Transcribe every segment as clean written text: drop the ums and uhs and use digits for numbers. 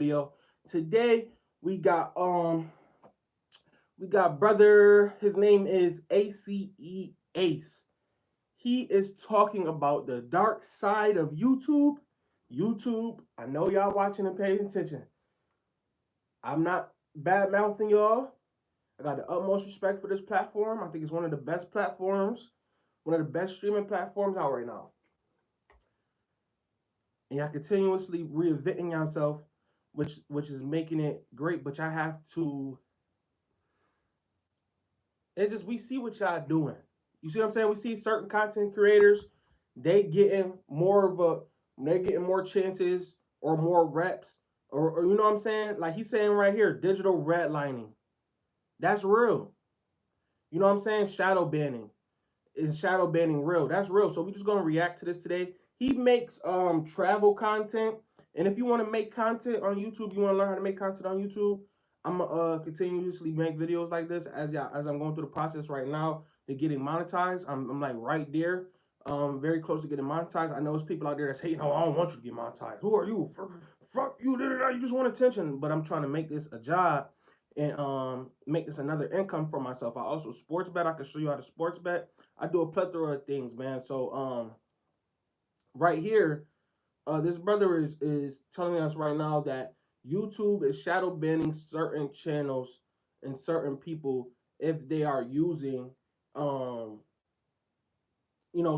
video. Today we got brother, his name is ACE Ace. He is talking about the dark side of YouTube. YouTube, I know y'all watching and paying attention. I'm not bad mouthing y'all. I got the utmost respect for this platform. I think it's one of the best platforms, one of the best streaming platforms out right now. And y'all continuously reinventing yourself, which is making it great. But y'all have to. It's just we see what y'all doing. You see what I'm saying? We see certain content creators, they getting more chances or more reps, or you know what I'm saying? Like he's saying right here, digital redlining. That's real. You know what I'm saying? Shadow banning. Is shadow banning real? That's real. So we just gonna react to this today. He makes travel content. And if you want to make content on YouTube, you want to learn how to make content on YouTube, I'm gonna continuously make videos like this as I'm going through the process right now to getting monetized. I'm like right there, very close to getting monetized. I know there's people out there that say, I don't want you to get monetized. Who are you? Fuck you, you just want attention. But I'm trying to make this a job and make this another income for myself. I also sports bet. I can show you how to sports bet. I do a plethora of things, man. So right here, this brother is telling us right now that YouTube is shadow banning certain channels and certain people if they are using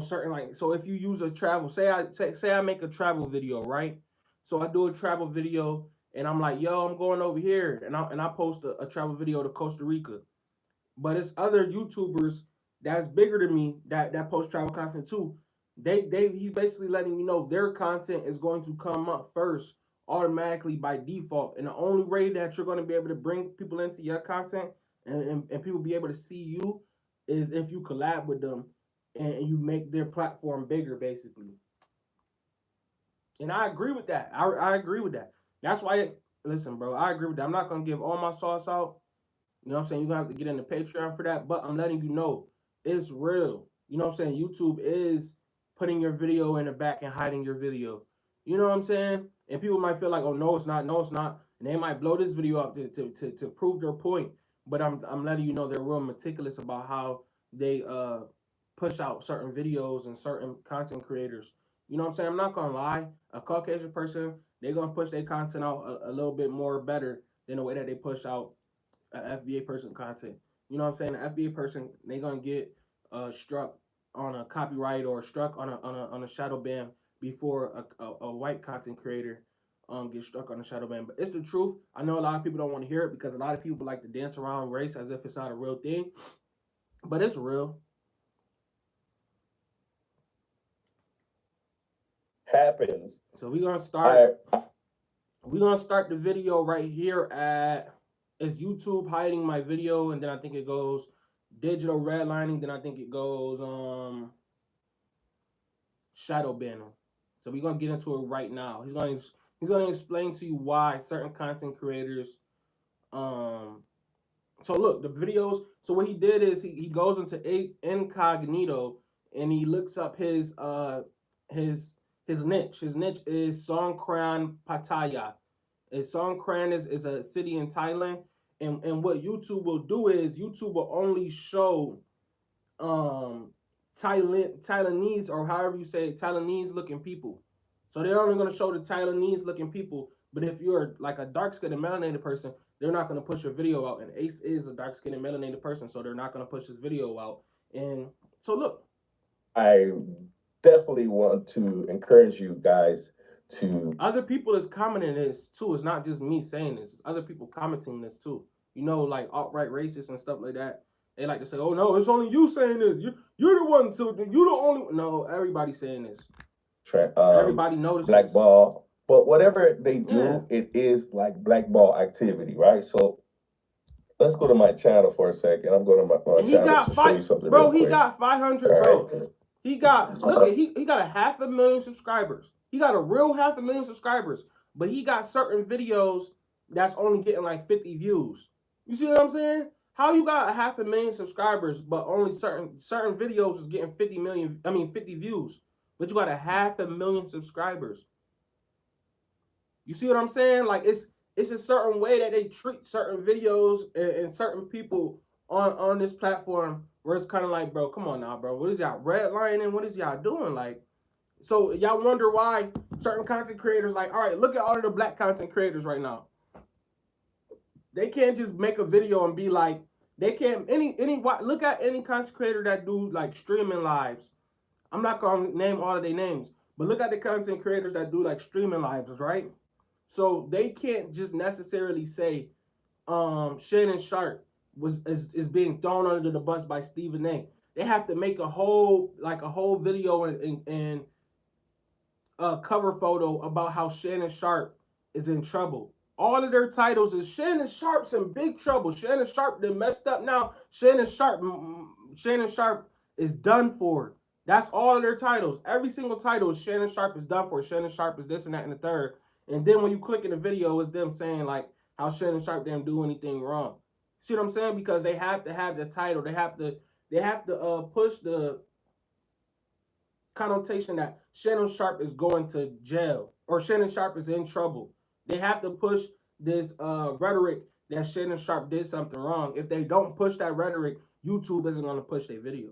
certain, like, so if you use a travel, say I make a travel video, right? So I do a travel video and I'm like, yo, I'm going over here, and I post a travel video to Costa Rica. But it's other YouTubers that's bigger than me that post travel content too. He's basically letting you know their content is going to come up first automatically by default. And the only way that you're going to be able to bring people into your content and people be able to see you is if you collab with them and you make their platform bigger, basically. And I agree with that. I agree with that. That's why, listen, bro, I agree with that. I'm not going to give all my sauce out. You know what I'm saying? You're going to have to get into Patreon for that. But I'm letting you know it's real. You know what I'm saying? YouTube is putting your video in the back and hiding your video. You know what I'm saying? And people might feel like, oh, no, it's not. No, it's not. And they might blow this video up to prove their point. But I'm letting you know they're real meticulous about how they push out certain videos and certain content creators. You know what I'm saying? I'm not going to lie. A Caucasian person, they're going to push their content out a little bit more better than the way that they push out FBA person content. You know what I'm saying? The FBA person, they gonna get struck on a copyright or struck on a shadow ban before a white content creator gets struck on a shadow ban. But it's the truth. I know a lot of people don't want to hear it because a lot of people like to dance around race as if it's not a real thing, but it's real. Happens. So we're gonna start. We're gonna start the video right here at. Is YouTube hiding my video? And then I think it goes digital redlining. Then I think it goes shadow banning. So we're gonna get into it right now. He's gonna explain to you why certain content creators so look, the videos, so what he did is he goes into incognito and he looks up his niche. His niche is Songkran Pattaya. Songkran is a city in Thailand. And what YouTube will do is YouTube will only show Thailandese, or however you say it, Thailandese looking people. So they're only going to show the Thailandese looking people. But if you're like a dark skinned and melanated person, they're not going to push your video out. And Ace is a dark skinned and melanated person, so they're not going to push his video out. And so look, I definitely want to encourage you guys to. Other people is commenting this too. It's not just me saying this. It's other people commenting this too. You know, like alt-right racists and stuff like that. They like to say, "Oh no, it's only you saying this. You're the one. So you're the only." No, everybody's saying this. Everybody notices. Blackball, but whatever they do, it is like blackball activity, right? So let's go to my channel for a second. I'm going to my channel to show you something. Bro, real quick. He got 500, bro. Right. He got, look at, he got a 500,000 subscribers. He got a real 500,000 subscribers, but he got certain videos that's only getting like 50 views. You see what I'm saying? How you got a 500,000 subscribers, but only certain videos is getting 50 views, but you got a 500,000 subscribers. You see what I'm saying? Like it's a certain way that they treat certain videos and certain people on this platform where it's kind of like, bro, come on now, bro. What is y'all redlining? What is y'all doing? Like, so y'all wonder why certain content creators, like, all right, look at all of the black content creators right now. They can't just make a video and be like, they can't look at any content creator that do like streaming lives. I'm not gonna name all of their names, but look at the content creators that do like streaming lives, right? So they can't just necessarily say Shannon Sharpe is being thrown under the bus by Stephen A. They have to make a whole video and a cover photo about how Shannon Sharpe is in trouble. All of their titles is Shannon Sharpe's in big trouble. Shannon Sharpe done messed up now. Shannon Sharpe is done for. That's all of their titles. Every single title is Shannon Sharpe is done for. Shannon Sharpe is this and that and the third. And then when you click in the video, it's them saying like how Shannon Sharpe didn't do anything wrong. See what I'm saying? Because they have to have the title. They have to push the connotation that Shannon Sharpe is going to jail or Shannon Sharpe is in trouble. They have to push this rhetoric that Shannon Sharpe did something wrong. If they don't push that rhetoric, YouTube isn't going to push their video.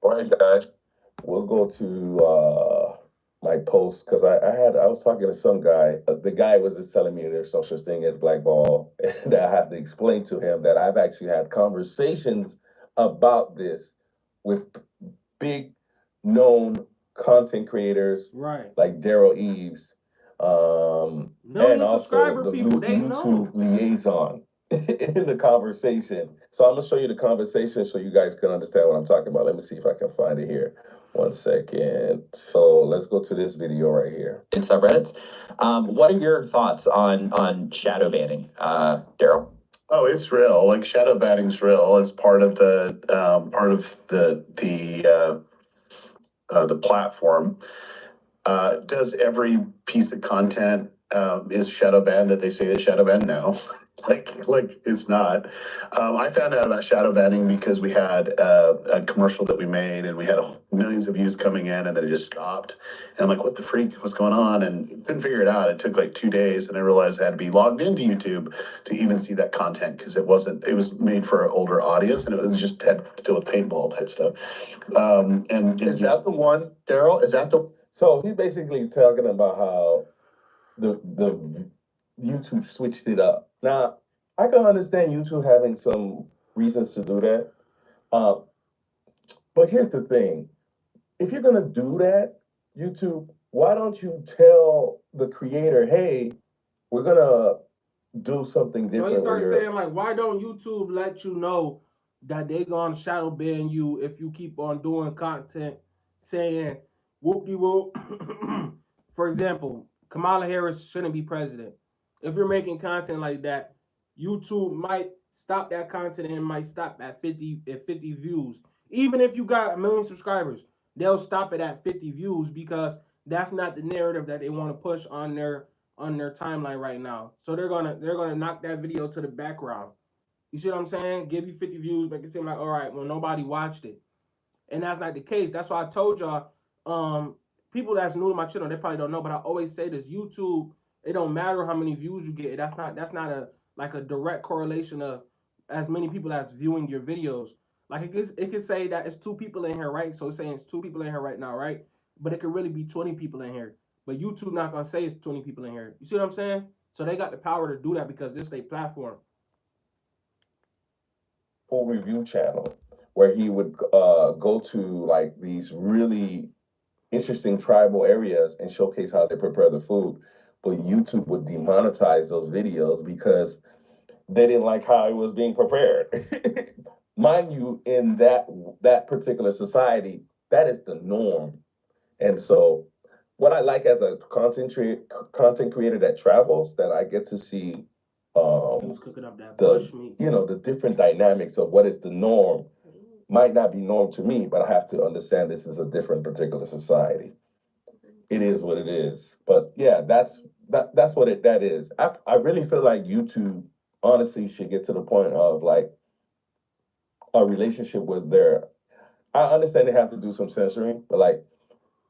All right, guys, we'll go to my post because I was talking to some guy. The guy was just telling me there's no such thing as blackball, and I had to explain to him that I've actually had conversations about this with big known content creators, right? Like Daryl Eves, and also the people, YouTube liaison in the conversation. So I'm gonna show you the conversation so you guys can understand what I'm talking about. Let me see if I can find it here. 1 second. So let's go to this video right here. In subreddits. What are your thoughts on shadow banning, Daryl? Oh, it's real. Like shadow banning's real. It's part of the platform. Does every piece of content is shadow banned that they say is shadow banned? No. like it's not. I found out about shadow banning because we had a commercial that we made and we had millions of views coming in and then it just stopped. And I'm like, what the freak was going on? And couldn't figure it out. It took like 2 days and I realized I had to be logged into YouTube to even see that content because it was made for an older audience and it was just had to deal with paintball type stuff. And is that the one, Daryl? Is that the? So he's basically talking about how the YouTube switched it up. Now, I can understand YouTube having some reasons to do that. But here's the thing. If you're going to do that, YouTube, why don't you tell the creator, hey, we're going to do something different? So he starts saying, like, why don't YouTube let you know that they're going to shadow ban you if you keep on doing content saying, whoop-de-whoop. For example, Kamala Harris shouldn't be president. If you're making content like that, YouTube might stop that content and might stop at 50 views. Even if you got 1 million subscribers, they'll stop it at 50 views because that's not the narrative that they want to push on their timeline right now. So they're gonna knock that video to the background. You see what I'm saying? Give you 50 views, make it seem like, all right, well, nobody watched it. And that's not the case. That's why I told y'all, people that's new to my channel, they probably don't know, but I always say this: YouTube, it don't matter how many views you get. That's not a direct correlation of as many people as viewing your videos. Like it could say that it's 2 people in here, right? So it's saying it's 2 people in here right now, right? But it could really be 20 people in here. But YouTube not gonna say it's 20 people in here. You see what I'm saying? So they got the power to do that because this is their platform. Full review channel where he would go to like these really interesting tribal areas and showcase how they prepare the food. But YouTube would demonetize those videos because they didn't like how it was being prepared. Mind you, in that particular society, that is the norm. And so what I like as a content creator that travels, that I get to see cooking up that bush meat. The different dynamics of what is the norm might not be norm to me, but I have to understand this is a different particular society. It is what it is. But yeah, that's what that is. I really feel like YouTube honestly should get to the point of like a relationship with I understand they have to do some censoring, but like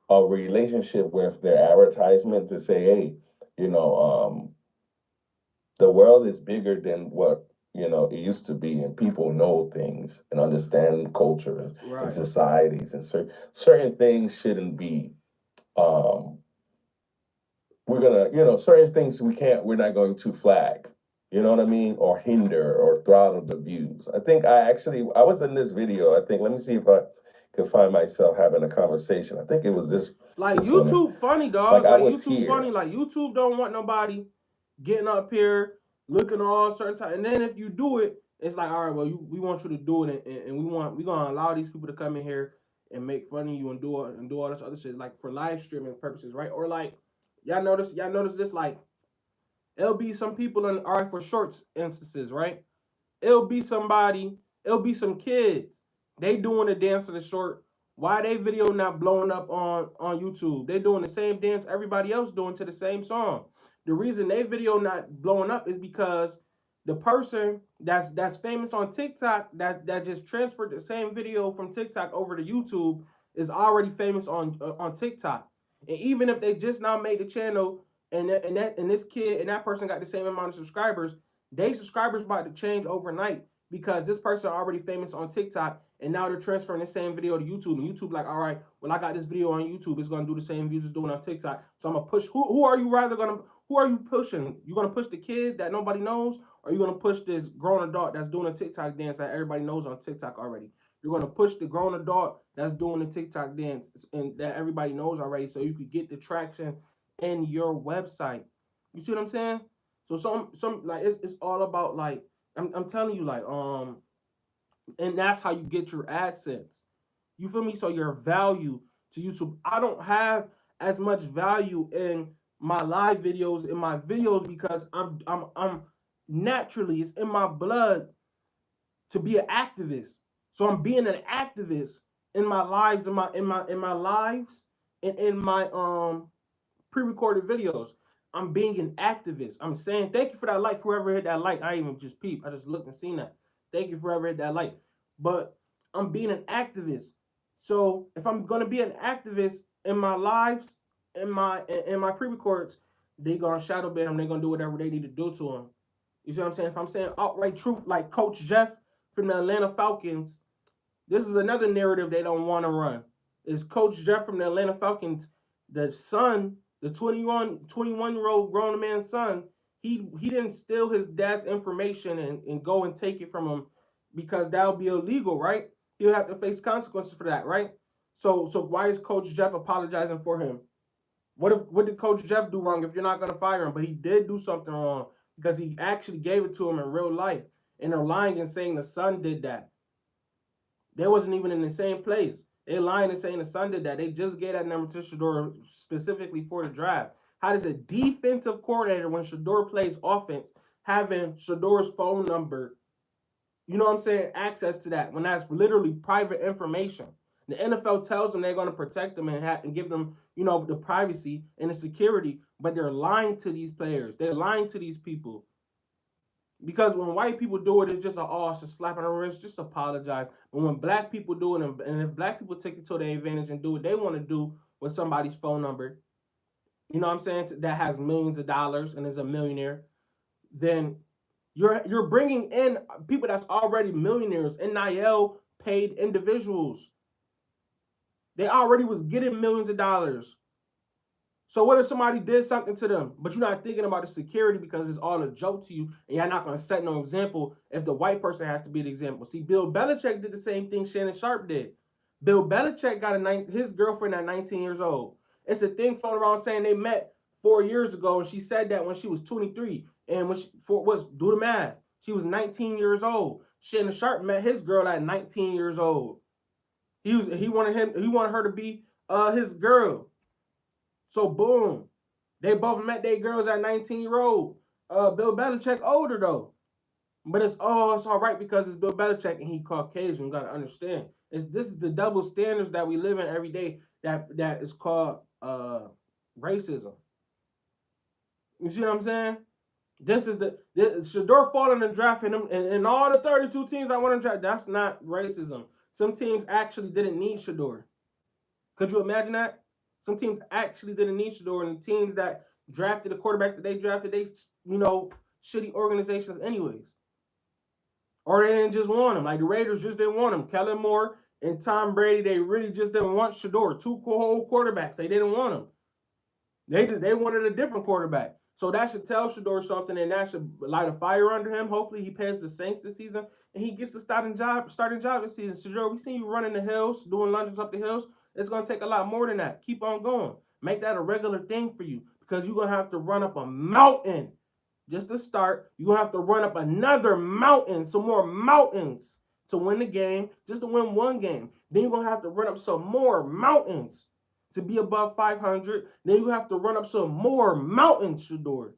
a relationship with their advertisement to say, hey, the world is bigger than what it used to be, and people know things and understand culture and Right. societies, and certain things shouldn't be. We're gonna, certain things we're not going to flag. You know what I mean, or hinder or throttle the views. I think I was in this video. I think let me see if I can find myself having a conversation. I think it was this. Like this one. YouTube funny, dog. Like I Like was YouTube here. funny. Like YouTube don't want nobody getting up here looking all certain time. And then if you do it, it's like, all right, well, we want you to do it, and we're gonna allow these people to come in here and make fun of you and do all this other shit, like for live streaming purposes, right? Or like y'all notice this, like it'll be some people in all right for shorts instances, right? It'll be some kids. They doing a dance to the short. Why they video not blowing up on YouTube? They doing the same dance everybody else doing to the same song. The reason they video not blowing up is because the person that's famous on TikTok that just transferred the same video from TikTok over to YouTube is already famous on TikTok. And even if they just now made the channel and this kid and that person got the same amount of subscribers, they subscribers about to change overnight because this person already famous on TikTok and now they're transferring the same video to YouTube. And YouTube like, all right, well, I got this video on YouTube. It's gonna do the same views it's doing on TikTok. So I'm gonna push. Who are you pushing? You gonna push the kid that nobody knows, or you gonna push this grown adult that's doing a TikTok dance that everybody knows on TikTok already? You're gonna push the grown adult that's doing the TikTok dance and that everybody knows already, so you could get the traction in your website. You see what I'm saying? So some like it's all about like I'm telling you like and that's how you get your AdSense. You feel me? So your value to YouTube. I don't have as much value in my live videos in my videos because I'm naturally it's in my blood to be an activist. So I'm being an activist in my lives in my lives and in my pre-recorded videos. I'm being an activist. I'm saying thank you for that like. Whoever hit that like, I even just peeped. I just looked and seen that. Thank you for whoever hit that like. But I'm being an activist. So if I'm gonna be an activist in my lives, in my pre-records, they gonna shadow ban them. They gonna do whatever they need to do to them. You see what I'm saying? If I'm saying outright truth, like Coach Jeff from the Atlanta Falcons, this is another narrative they don't want to run. Is Coach Jeff from the Atlanta Falcons, the son, the 21-year-old grown man's son, he didn't steal his dad's information and go and take it from him because that would be illegal, right? He'll have to face consequences for that, right? So why is Coach Jeff apologizing for him? What did Coach Jeff do wrong if you're not gonna fire him? But he did do something wrong because he actually gave it to him in real life. And they're lying and saying the son did that. They wasn't even in the same place. They lying and saying the son did that. They just gave that number to Shedeur specifically for the draft. How does a defensive coordinator, when Shedeur plays offense, having Shedeur's phone number, you know what I'm saying, access to that when that's literally private information? The NFL tells them they're going to protect them and give them, the privacy and the security, but they're lying to these players. They're lying to these people. Because when white people do it, it's just it's a slap on the wrist, just apologize. But when black people do it, and if black people take it to their advantage and do what they want to do with somebody's phone number, you know what I'm saying, that has millions of dollars and is a millionaire, then you're bringing in people that's already millionaires, NIL paid individuals. They already was getting millions of dollars. So what if somebody did something to them, but you're not thinking about the security because it's all a joke to you, and you're not going to set no example if the white person has to be the example? See, Bill Belichick did the same thing Shannon Sharp did. Bill Belichick got his girlfriend at 19 years old. It's a thing floating around saying they met 4 years ago, and she said that when she was 23, and do the math, she was 19 years old. Shannon Sharp met his girl at 19 years old. He wanted her to be his girl. So boom, they both met their girls at 19-year-old. Bill Belichick older though, but it's all right because it's Bill Belichick and he Caucasian. You gotta understand, this is the double standards that we live in every day. That is called racism. You see what I'm saying? This is Shedeur falling and drafting him, and all the 32 teams that want to draft. That's not racism. Some teams actually didn't need Shedeur. Could you imagine that? Some teams actually didn't need Shedeur, and the teams that drafted the quarterbacks that they drafted, they, shitty organizations anyways. Or they didn't just want him. Like the Raiders just didn't want him. Kellen Moore and Tom Brady, they really just didn't want Shedeur. Two whole quarterbacks. They didn't want him. They wanted a different quarterback. So that should tell Shedeur something, and that should light a fire under him. Hopefully he pays the Saints this season, and he gets the starting job this season. Shedeur, we seen you running the hills, doing lunges up the hills. It's going to take a lot more than that. Keep on going. Make that a regular thing for you, because you're going to have to run up a mountain just to start. You're going to have to run up another mountain, some more mountains to win the game, just to win one game. Then you're going to have to run up some more mountains to be above 500. Then you have to run up some more mountains, Shedeur,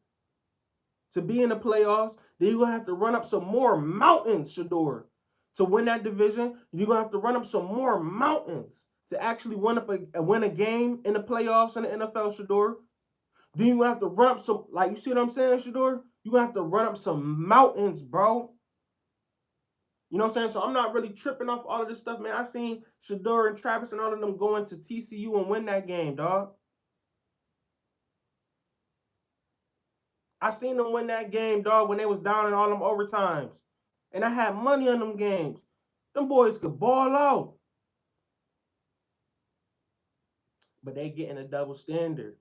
to be in the playoffs. Then you're going to have to run up some more mountains, Shedeur, to win that division. You're going to have to run up some more mountains to actually win a game in the playoffs in the NFL, Shedeur. Then you have to run up some, like, you see what I'm saying, Shedeur? You're going to have to run up some mountains, bro. You know what I'm saying? So I'm not really tripping off all of this stuff, man. I seen Shedeur and Travis and all of them go into TCU and win that game, dog. I seen them win that game, dog, when they was down in all them overtimes. And I had money on them games. Them boys could ball out. But they getting a double standard.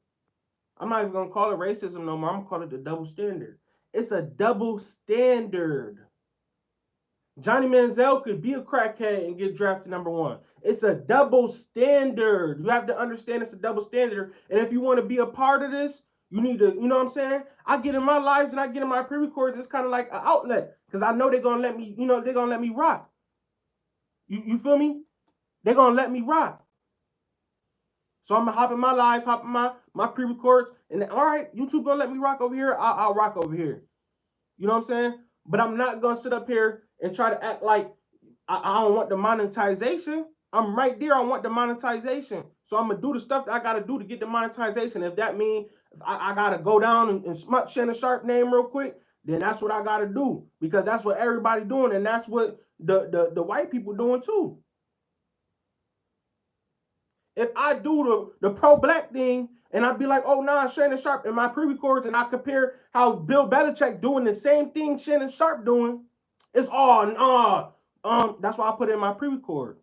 I'm not even going to call it racism no more. I'm going to call it the double standard. It's a double standard. Johnny Manziel could be a crackhead and get drafted #1. It's a double standard. You have to understand it's a double standard. And if you want to be a part of this, you need to, you know what I'm saying? I get in my lives and I get in my pre-records. It's kind of like an outlet, because I know they're going to let me, they're going to let me rock. You feel me? They're going to let me rock. So I'm going to hop in my live, hop in my pre-records, and all right, YouTube going to let me rock over here, I'll rock over here. You know what I'm saying? But I'm not going to sit up here and try to act like I don't want the monetization. I'm right there. I want the monetization. So I'm going to do the stuff that I got to do to get the monetization. If that means I got to go down and smut Shannon Sharpe name real quick, then that's what I got to do, because that's what everybody doing, and that's what the white people doing too. If I do the pro-black thing and I be like, oh, nah, Shannon Sharpe in my pre-records, and I compare how Bill Belichick doing the same thing Shannon Sharpe doing, it's all, that's why I put it in my pre-record.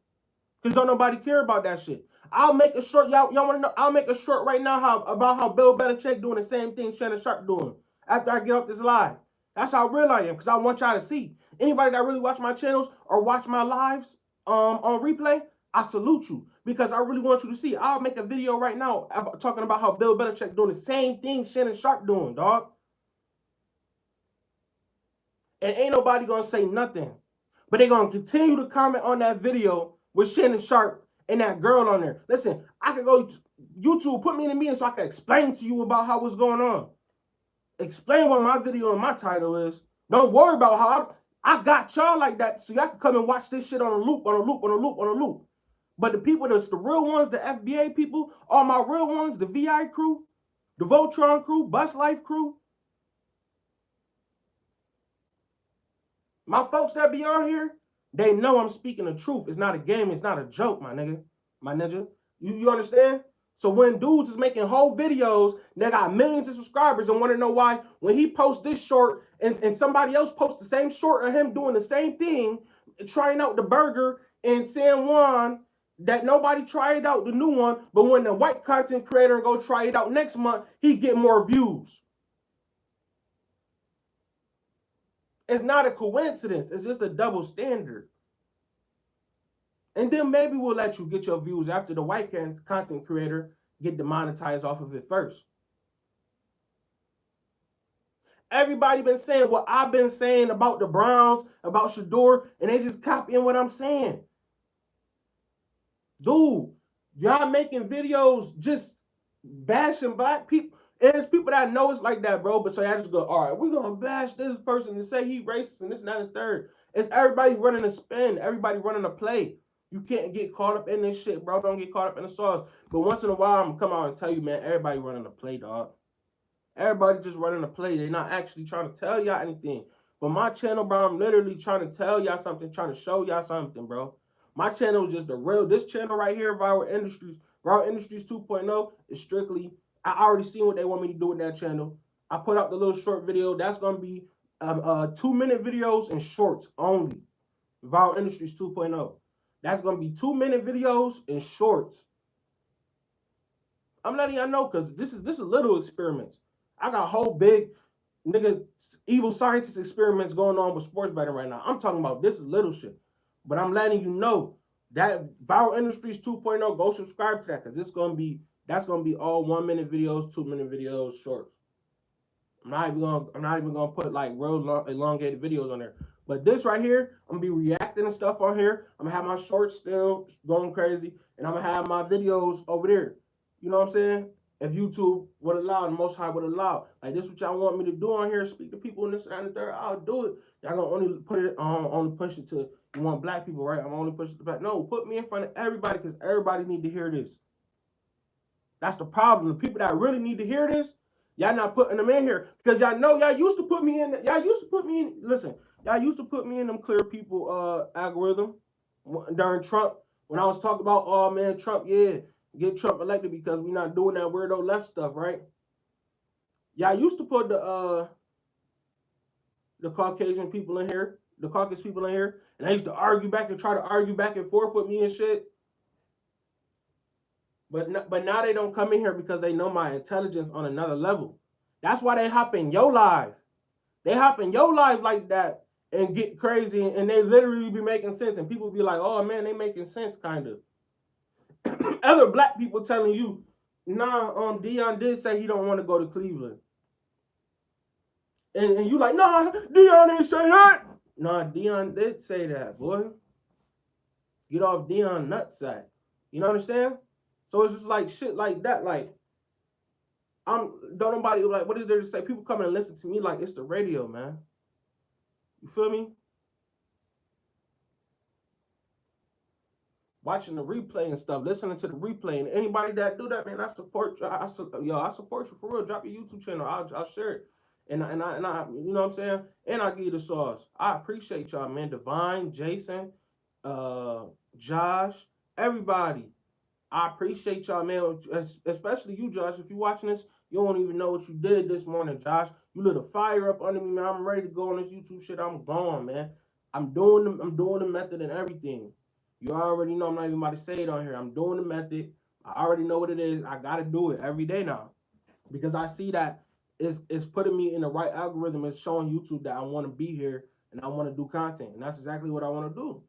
Because don't nobody care about that shit. I'll make a short, y'all want to know, I'll make a short right now about how Bill Belichick doing the same thing Shannon Sharpe doing after I get off this live. That's how real I am, because I want y'all to see. Anybody that really watch my channels or watch my lives on replay, I salute you, because I really want you to see. I'll make a video right now talking about how Bill Belichick doing the same thing Shannon Sharpe doing, dog. And ain't nobody going to say nothing. But they're going to continue to comment on that video with Shannon Sharpe and that girl on there. Listen, I could go YouTube, put me in a meeting so I can explain to you about how what's going on. Explain what my video and my title is. Don't worry about how I got y'all like that, so y'all can come and watch this shit on a loop, on a loop, on a loop, on a loop. But the people that's the real ones, the FBA people, all my real ones, the VI crew, the Voltron crew, Bus Life crew, my folks that be on here, they know I'm speaking the truth. It's not a game. It's not a joke, my nigga. My ninja. You understand? So when dudes is making whole videos, they got millions of subscribers and want to know why when he posts this short and somebody else posts the same short of him doing the same thing, trying out the burger in San Juan, that nobody tried out the new one, but when the white content creator go try it out next month, he get more views. It's not a coincidence. It's just a double standard. And then maybe we'll let you get your views after the white content creator get demonetized off of it first. Everybody been saying what I've been saying about the Browns, about Shedeur, and they just copying what I'm saying. Dude, y'all making videos just bashing black people. And there's people that know it's like that, bro. But so y'all just go, all right, we're going to bash this person and say he racist and this and that and third. It's everybody running a spin. Everybody running a play. You can't get caught up in this shit, bro. Don't get caught up in the sauce. But once in a while, I'm going to come out and tell you, man, everybody running a play, dog. Everybody just running a play. They're not actually trying to tell y'all anything. But my channel, bro, I'm literally trying to tell y'all something, trying to show y'all something, bro. My channel is just the real, this channel right here, Viral Industries, Viral Industries 2.0 is strictly, I already seen what they want me to do with that channel. I put out the little short video. That's going to be 2-minute videos and shorts only. Viral Industries 2.0. That's going to be 2-minute videos and shorts. I'm letting y'all know because this is little experiments. I got whole big nigga evil scientist experiments going on with sports betting right now. I'm talking about this is little shit. But I'm letting you know that Viral Industries 2.0, go subscribe to that because that's gonna be all 1-minute videos, 2-minute videos, shorts. I'm not even gonna put like real elongated videos on there. But this right here, I'm gonna be reacting to stuff on here. I'm gonna have my shorts still going crazy, and I'm gonna have my videos over there. You know what I'm saying? If YouTube would allow, the Most High would allow, like this, what y'all want me to do on here, speak to people in this and the third, I'll do it. Y'all gonna only put it on, only push it to, you want black people, right? I'm only pushing it to black. No, put me in front of everybody because everybody need to hear this. That's the problem. The people that really need to hear this, y'all not putting them in here because y'all know y'all used to put me in. Y'all used to put me in. Listen, y'all used to put me in them clear people algorithm during Trump when I was talking about, oh man, Trump, yeah. Get Trump elected because we're not doing that weirdo left stuff, right? Y'all used to put the Caucasian people in here, the Caucasus people in here, and they used to argue back and try to argue back and forth with me and shit. But now they don't come in here because they know my intelligence on another level. That's why they hop in your live. They hop in your live like that and get crazy, and they literally be making sense, and people be like, oh man, they making sense, kind of. Other black people telling you, nah, Deion did say he don't want to go to Cleveland. And you like, nah, Deion didn't say that. Nah, Deion did say that, boy. Get off Deion nutsack. You know what I'm saying? So it's just like shit like that. Like, don't nobody, like, what is there to say? People come and listen to me like it's the radio, man. You feel me? Watching the replay and stuff, listening to the replay, and anybody that do that, man, I support you. I support you for real. Drop your YouTube channel. I'll share it, and I, you know what I'm saying. And I give you the sauce. I appreciate y'all, man. Divine, Jason, Josh, everybody. I appreciate y'all, man. Especially you, Josh. If you're watching this, you don't even know what you did this morning, Josh. You lit a fire up under me, man. I'm ready to go on this YouTube shit. I'm gone, man. I'm doing the method and everything. You already know I'm not even about to say it on here. I'm doing the method. I already know what it is. I got to do it every day now because I see that it's putting me in the right algorithm. It's showing YouTube that I want to be here and I want to do content. And that's exactly what I want to do.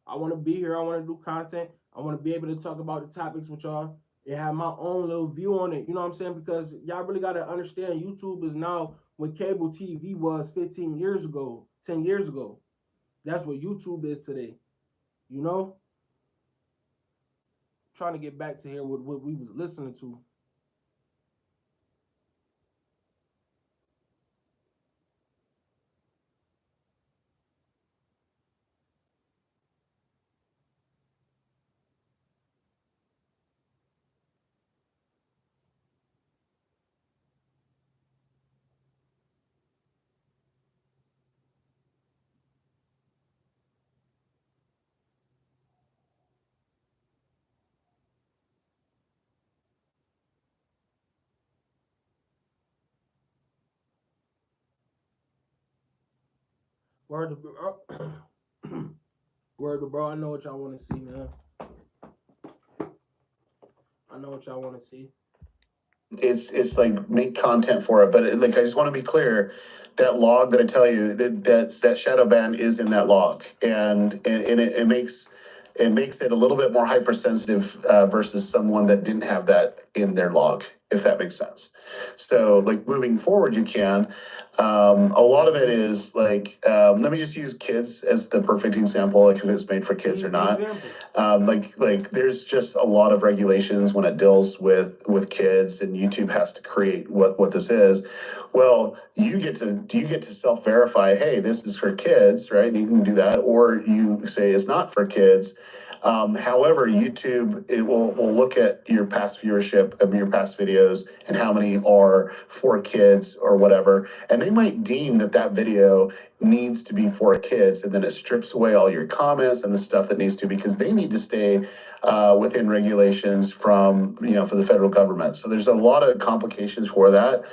I want to be here. I want to do content. I want to be able to talk about the topics with y'all and have my own little view on it. You know what I'm saying? Because y'all really got to understand YouTube is now what cable TV was 15 years ago, 10 years ago. That's what YouTube is today. You know, trying to get back to here with what we was listening to. Word to bro. I know what y'all want to see, man. I know what y'all want to see. It's like make content for it, but like I just want to be clear, that log that I tell you that shadow ban is in that log, and it makes it a little bit more hypersensitive versus someone that didn't have that in their log, if that makes sense. So like moving forward, you can. A lot of it is like, let me just use kids as the perfect example, like if it's made for kids or not. Like there's just a lot of regulations when it deals with kids, and YouTube has to create what this is. Well, you get to self-verify, hey, this is for kids, right? And you can do that, or you say it's not for kids. However, YouTube, will look at your past viewership of your past videos and how many are for kids or whatever. And they might deem that that video needs to be for kids. And then it strips away all your comments and the stuff that needs to, because they need to stay within regulations from, for the federal government. So there's a lot of complications for that.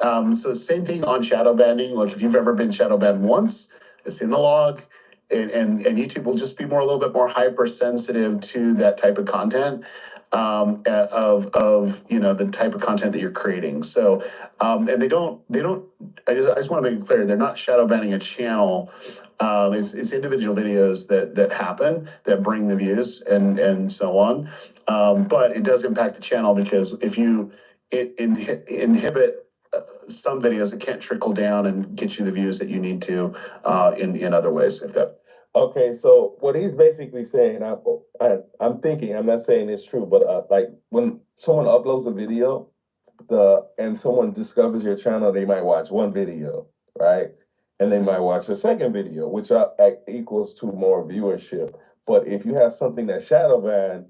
So same thing on shadow banning. Like if you've ever been shadow banned once, it's in the log. And YouTube will just be a little bit more hypersensitive to that type of content, of the type of content that you're creating. So and they don't I just want to make it clear, they're not shadow banning a channel. It's individual videos that happen, that bring the views and so on. But it does impact the channel, because if you inhibit some videos, it can't trickle down and get you the views that you need to in other ways. If that. Okay, so what he's basically saying, I'm thinking, I'm not saying it's true, but like when someone uploads a video, and someone discovers your channel, they might watch one video, right? And they might watch a second video, which equals to more viewership. But if you have something that's shadow banned,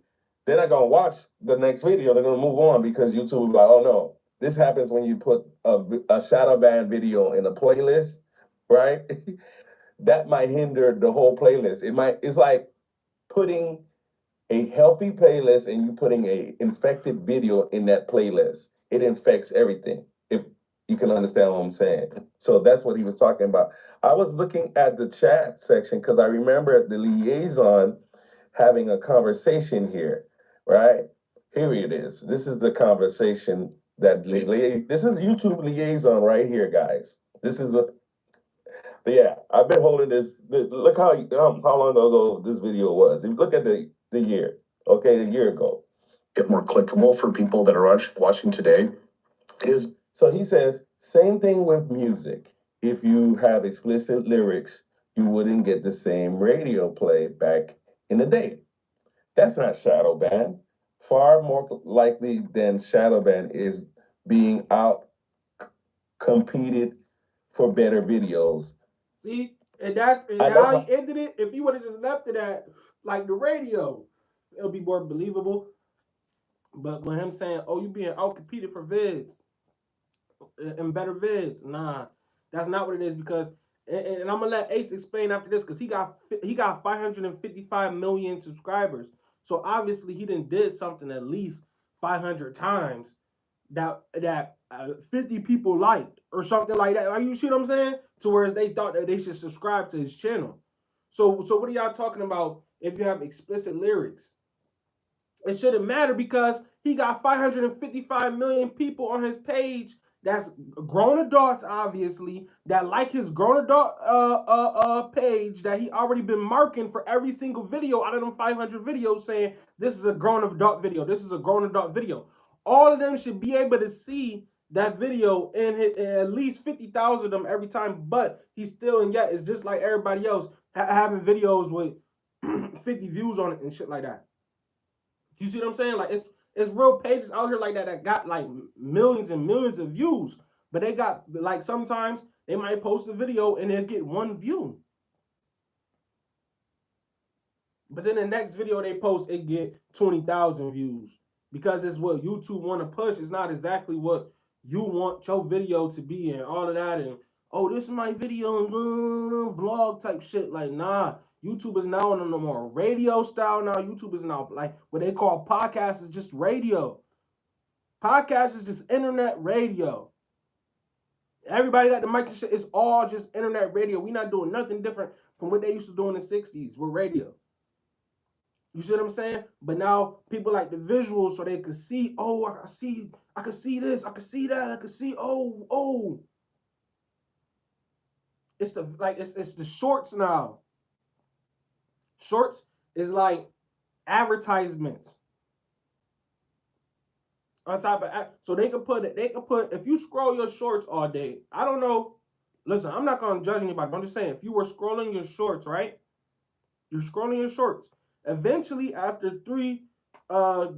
they're not gonna watch the next video. They're gonna move on, because YouTube will be like, oh no. This happens when you put a shadow banned video in a playlist, right? That might hinder the whole playlist. It's like putting a healthy playlist and you putting a infected video in that playlist. It infects everything, if you can understand what I'm saying. So that's what he was talking about. I was looking at the chat section because I remember the liaison having a conversation here, right? Here it is. This is the conversation this is YouTube liaison right here, guys. This is yeah, I've been holding this. Look how long ago this video was. If you look at the year, okay, a year ago. Get more clickable for people that are watching today is. So he says, same thing with music. If you have explicit lyrics, you wouldn't get the same radio play back in the day. That's not shadow ban. Far more likely than shadow ban is being out competed for better videos. See, and how he ended it. If he would have just left it at like the radio, it'll be more believable. But when him saying, "Oh, you being out competed for vids and better vids," nah, that's not what it is. Because and I'm gonna let Ace explain after this, because he got 555 million subscribers. So obviously he did something at least 500 times that 50 people liked or something like that. Like, you see what I'm saying? To where they thought that they should subscribe to his channel. So what are y'all talking about if you have explicit lyrics? It shouldn't matter, because he got 555 million people on his page. That's grown adults, obviously, that like his grown adult page that he already been marking for every single video out of them 500 videos, saying this is a grown adult video. This is a grown adult video. All of them should be able to see that video and hit at least 50,000 of them every time. But he's still, and yet it's just like everybody else having videos with 50 views on it and shit like that. You see what I'm saying? Like, it's real pages out here like that got like millions and millions of views, but they got, like, sometimes they might post a video and they'll get 1 view, but then the next video they post, it get 20,000 views, because it's what YouTube want to push. It's not exactly what you want your video to be and all of that. And oh, this is my video and vlog type shit. Like, nah. YouTube is now on no more radio style. Now YouTube is now like what they call podcasts is just radio. Podcast is just internet radio. Everybody got the mics and shit. It's all just internet radio. We're not doing nothing different from what they used to do in the 60s with radio. You see what I'm saying? But now people like the visuals, so they could see, oh, I can see this, I can see that, I can see, oh. It's the shorts now. Shorts is like advertisements on top of, so they could put if you scroll your shorts all day, I don't know. Listen, I'm not gonna judge anybody, but I'm just saying, if you were scrolling your shorts, right? You're scrolling your shorts. Eventually, after 3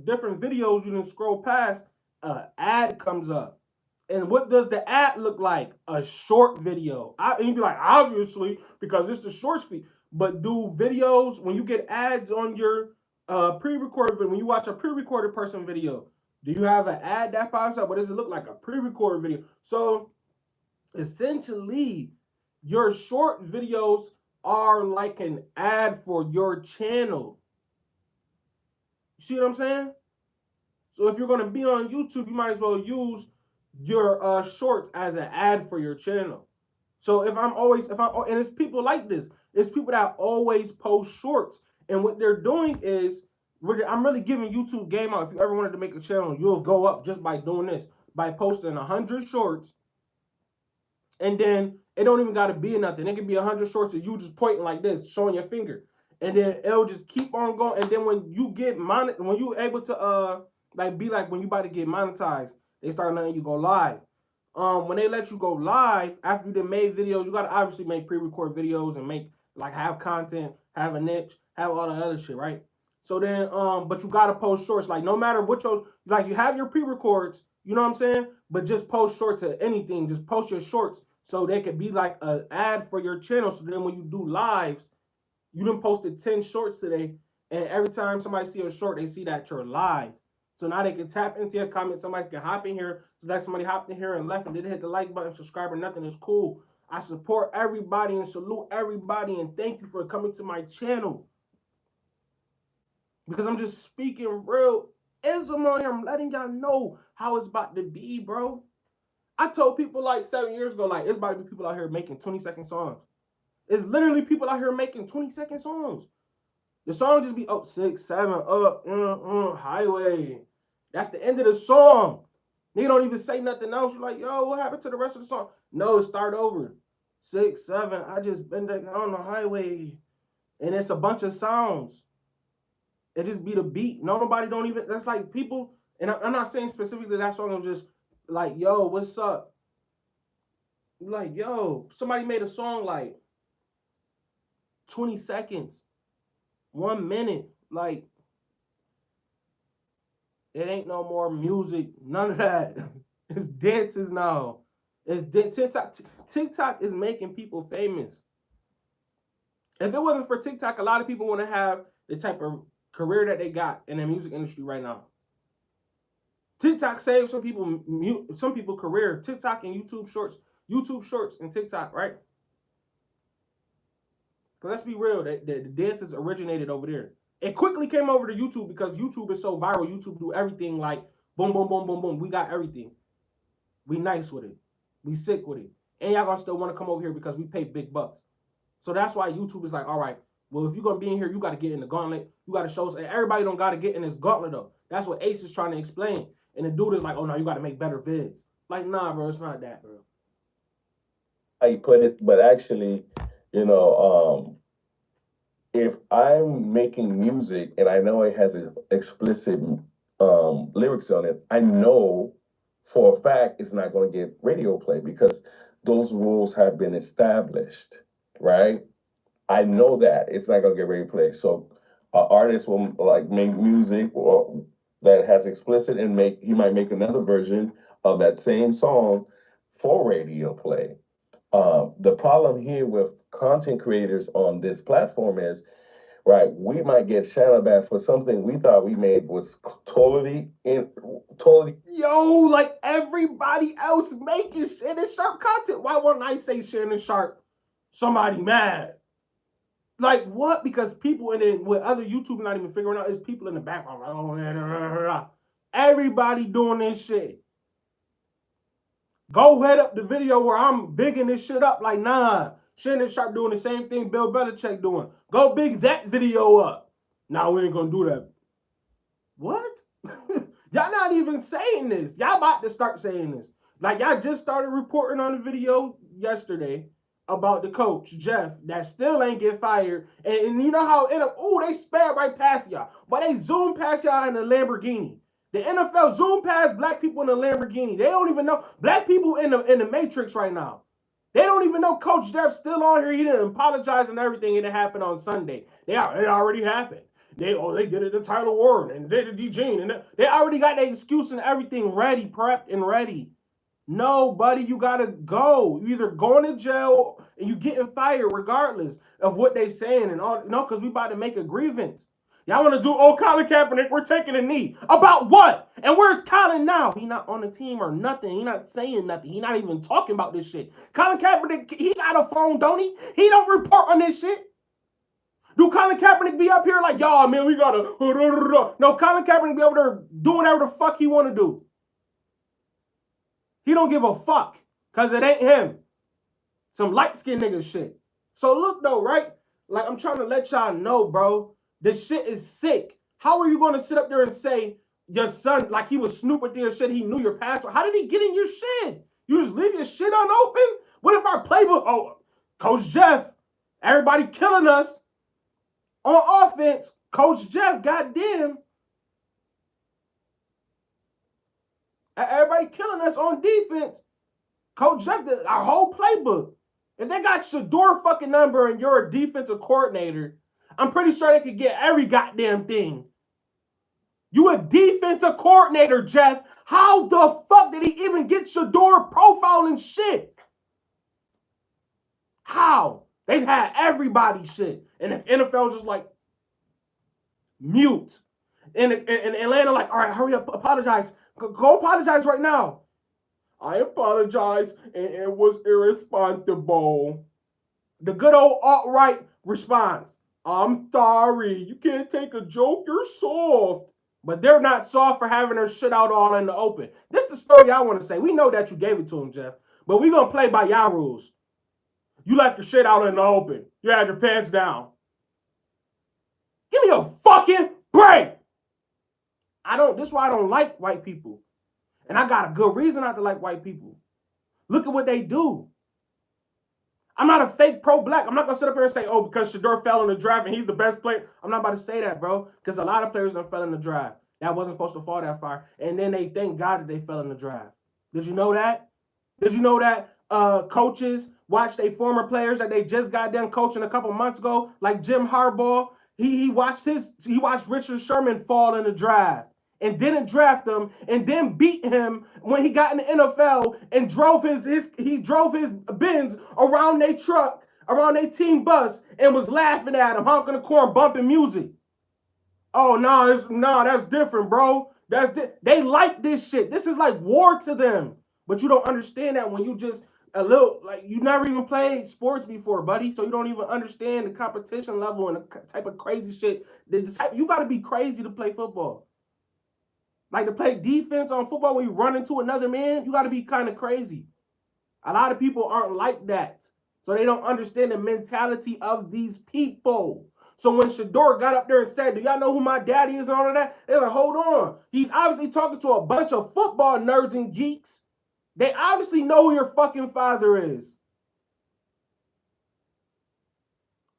different videos you didn't scroll past, an ad comes up. And what does the ad look like? A short video. And you'd be like, obviously, because it's the shorts feed. But do videos, when you get ads on your pre-recorded video, when you watch a pre-recorded person video, do you have an ad that pops up? What does it look like? A pre-recorded video. So essentially, your short videos are like an ad for your channel. You see what I'm saying? So if you're going to be on YouTube, you might as well use your shorts as an ad for your channel. So and it's people like this. It's people that always post shorts. And what they're doing is, I'm really giving YouTube game out. If you ever wanted to make a channel, you'll go up just by doing this, by posting 100 shorts. And then it don't even got to be nothing. It can be 100 shorts of you just pointing like this, showing your finger. And then it'll just keep on going. And then when you get when you able to when you about to get monetized, they start letting you go live. When they let you go live, after you done made videos, you gotta obviously make pre-record videos and make have content, have a niche, have all the other shit, right? So then, but you gotta post shorts. Like no matter what you have your pre-records, you know what I'm saying? But just post shorts of anything. Just post your shorts so they could be like an ad for your channel. So then when you do lives, you done posted 10 shorts today, and every time somebody see a short, they see that you're live. So now they can tap into your comment. Somebody can hop in here. Just like somebody hopped in here and left and didn't hit the like button, subscribe, or nothing. It's cool. I support everybody and salute everybody, and thank you for coming to my channel. Because I'm just speaking real ism on here. I'm letting y'all know how it's about to be, bro. I told people like 7 years ago, like, it's about to be people out here making 20-second songs. It's literally people out here making 20-second songs. The song just be, 6, 7, highway. That's the end of the song. They don't even say nothing else. You're like, yo, what happened to the rest of the song? No, start over. 6, 7, I just been on the highway. And it's a bunch of sounds. It just be the beat. Nobody don't even, that's like people, and I'm not saying specifically that song, it was just like, yo, what's up? Like, yo, somebody made a song like 20 seconds, 1 minute. Like, it ain't no more music, none of that. It's dances now. It's TikTok. TikTok is making people famous. If it wasn't for TikTok, a lot of people want to have the type of career that they got in the music industry right now. TikTok saved some people career. TikTok and YouTube Shorts and TikTok, right? Because let's be real, the dances originated over there. It quickly came over to YouTube because YouTube is so viral. YouTube do everything like boom, boom, boom, boom, boom. We got everything. We nice with it. We sick with it. And y'all gonna still want to come over here because we pay big bucks. So that's why YouTube is like, all right, well, if you're going to be in here, you got to get in the gauntlet. You got to show us. And everybody don't got to get in this gauntlet, though. That's what Ace is trying to explain. And the dude is like, oh, no, you got to make better vids. Like, nah, bro, it's not that, bro. How you put it, but actually, you know, if I'm making music and I know it has explicit lyrics on it, I know for a fact it's not going to get radio play because those rules have been established, right? I know that it's not gonna get radio play. So artists will like make music or that has explicit and he might make another version of that same song for radio play. The problem here with content creators on this platform is, right, we might get shadow banned for something we thought we made was totally. Yo, like everybody else making Shannon Sharpe content. Why won't I say Shannon Sharpe? Somebody mad. Like what? Because people in it with other YouTube not even figuring out, it's people in the background. Like, oh man, everybody doing this shit. Go head up the video where I'm bigging this shit up. Like, nah, Shannon Sharpe doing the same thing Bill Belichick doing. Go big that video up. Nah, we ain't gonna do that. What? Y'all not even saying this. Y'all about to start saying this. Like, y'all just started reporting on the video yesterday about the coach, Jeff, that still ain't get fired. And you know how it ended up, they sped right past y'all. But they zoomed past y'all in a Lamborghini. The NFL zoomed past black people in a Lamborghini. They don't even know. Black people in the Matrix right now. They don't even know Coach Jeff still on here. He didn't apologize and everything. It happened on Sunday. It already happened. They did it to Tyler Warren and they did it to Gene. And they already got their excuse and everything ready, prepped and ready. No, buddy, you gotta go. You either going to jail and you getting fired regardless of what they saying and all. No, because we about to make a grievance. Y'all want to do old Colin Kaepernick? We're taking a knee. About what? And where's Colin now? He not on the team or nothing. He not saying nothing. He not even talking about this shit. Colin Kaepernick, he got a phone, don't he? He don't report on this shit. Do Colin Kaepernick be up here like, y'all, man, we gotta... No, Colin Kaepernick be over there doing whatever the fuck he want to do. He don't give a fuck because it ain't him. Some light-skinned nigga shit. So look, though, right? Like, I'm trying to let y'all know, bro. This shit is sick. How are you going to sit up there and say your son, like he was snooping through your shit, he knew your password? How did he get in your shit? You just leave your shit unopened? What if our playbook... Oh, Coach Jeff, everybody killing us. On offense, Coach Jeff, goddamn. Everybody killing us on defense. Coach Jeff, our whole playbook. If they got Shedeur fucking number and you're a defensive coordinator, I'm pretty sure they could get every goddamn thing. You a defensive coordinator, Jeff. How the fuck did he even get Shedeur profiling shit? How? They had everybody shit. And the NFL was just like, mute. And Atlanta like, all right, hurry up, apologize. Go apologize right now. I apologize, and it was irresponsible. The good old alt-right response. I'm sorry. You can't take a joke. You're soft. But they're not soft for having their shit out all in the open. This is the story I want to say. We know that you gave it to him, Jeff. But we're going to play by y'all rules. You left your shit out in the open. You had your pants down. Give me a fucking break. This is why I don't like white people. And I got a good reason not to like white people. Look at what they do. I'm not a fake pro-black. I'm not going to sit up here and say, oh, because Shedeur fell in the draft and he's the best player. I'm not about to say that, bro. Because a lot of players done fell in the draft. That wasn't supposed to fall that far. And then they thank God that they fell in the draft. Did you know that? Did you know that coaches watch their former players that they just got done coaching a couple months ago, like Jim Harbaugh? He watched Richard Sherman fall in the draft and didn't draft him, and then beat him when he got in the NFL and drove his Benz around their truck, around their team bus, and was laughing at him, honking the horn, bumping music. Oh no, that's different, bro. They like this shit. This is like war to them. But you don't understand that when you just you never even played sports before, buddy. So you don't even understand the competition level and the type of crazy shit. You got to be crazy to play football. Like to play defense on football when you run into another man, you got to be kind of crazy. A lot of people aren't like that. So they don't understand the mentality of these people. So when Shedeur got up there and said, do y'all know who my daddy is and all of that? They're like, hold on. He's obviously talking to a bunch of football nerds and geeks. They obviously know who your fucking father is.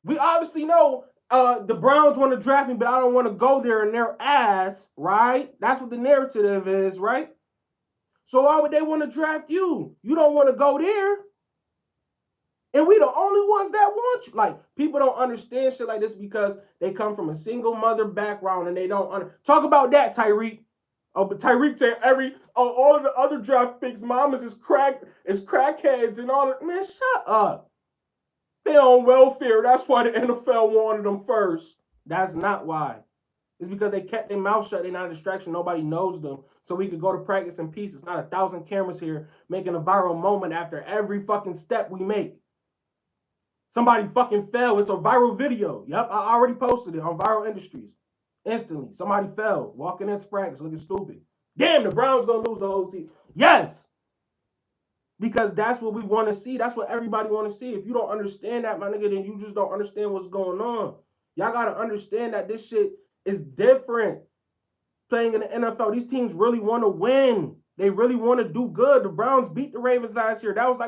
We obviously know the Browns want to draft me, but I don't want to go there in their ass, right? That's what the narrative is, right? So why would they want to draft you? You don't want to go there. And we the only ones that want you. Like, people don't understand shit like this because they come from a single mother background and they don't talk about that, Tyreek. Oh, but Tyreek said all of the other draft picks, mamas is crackheads and all that. Man, shut up. They on welfare. That's why the NFL wanted them first. That's not why. It's because they kept their mouth shut. They're not a distraction. Nobody knows them. So we could go to practice in peace. It's not 1,000 cameras here making a viral moment after every fucking step we make. Somebody fucking fell. It's a viral video. Yep, I already posted it on Viral Industries. Instantly. Somebody fell. Walking into practice looking stupid. Damn, the Browns gonna lose the whole season. Yes. Because that's what we want to see. That's what everybody want to see. If you don't understand that, my nigga, then you just don't understand what's going on. Y'all got to understand that this shit is different. Playing in the NFL, these teams really want to win. They really want to do good. The Browns beat the Ravens last year. That was like